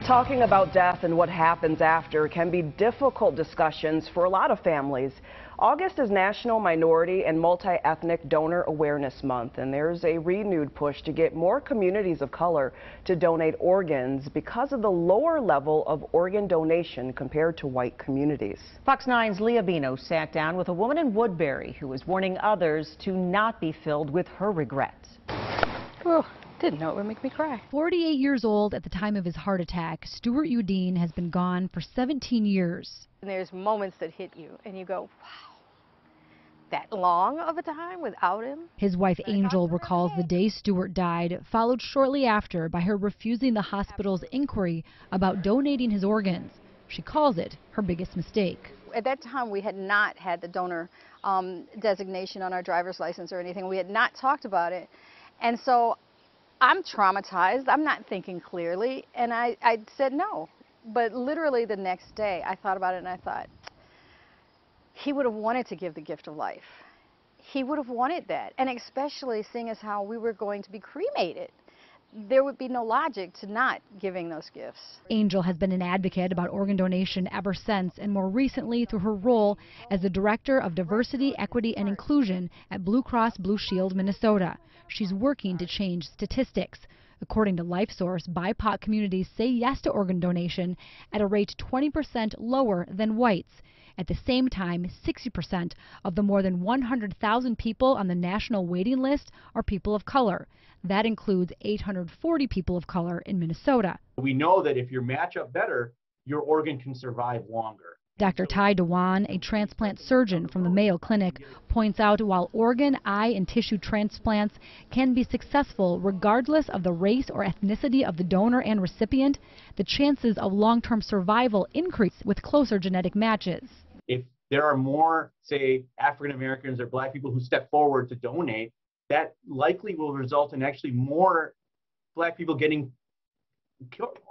Talking about death and what happens after can be difficult discussions for a lot of families. August is National Minority and Multi-Ethnic Donor Awareness Month, and there's a renewed push to get more communities of color to donate organs because of the lower level of organ donation compared to white communities. Fox 9's Leah Bino sat down with a woman in Woodbury who was warning others to not be filled with her regrets. Oh. Didn't know it would make me cry. 48 years old at the time of his heart attack, Stuart Uddin has been gone for 17 years. And there's moments that hit you and you go, wow, that long of a time without him? His wife Angel recalls the day Stuart died, followed shortly after by her refusing the hospital's inquiry about donating his organs. She calls it her biggest mistake. At that time, we had not had the donor designation on our driver's license or anything. We had not talked about it. And so I'm traumatized. I'm not thinking clearly. And I said no. But literally the next day, I thought about it and I thought, he would have wanted to give the gift of life. He would have wanted that. And especially seeing as how we were going to be cremated. There would be no logic to not giving those gifts. Angel has been an advocate about organ donation ever since, and more recently through her role as the Director of Diversity, Equity, and Inclusion at Blue Cross Blue Shield, Minnesota. She's working to change statistics. According to LifeSource, BIPOC communities say yes to organ donation at a rate 20% lower than whites. At the same time, 60% of the more than 100,000 people on the national waiting list are people of color. That includes 840 people of color in Minnesota. We know that if you match up better, your organ can survive longer. Dr. Ty Dewan, a transplant surgeon from the Mayo Clinic, points out while organ, eye, and tissue transplants can be successful regardless of the race or ethnicity of the donor and recipient, the chances of long-term survival increase with closer genetic matches. If there are more, say, African Americans or black people who step forward to donate, that likely will result in actually more black people getting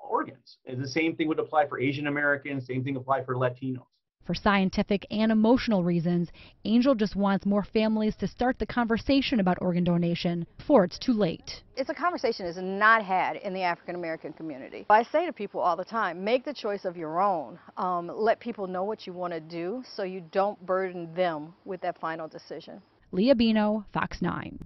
organs. And the same thing would apply for Asian Americans, same thing apply for Latinos. For scientific and emotional reasons, Angel just wants more families to start the conversation about organ donation before it's too late. It's a conversation that's not had in the African American community. I say to people all the time, make the choice of your own. Let people know what you want to do so you don't burden them with that final decision. Leah Bino, Fox 9.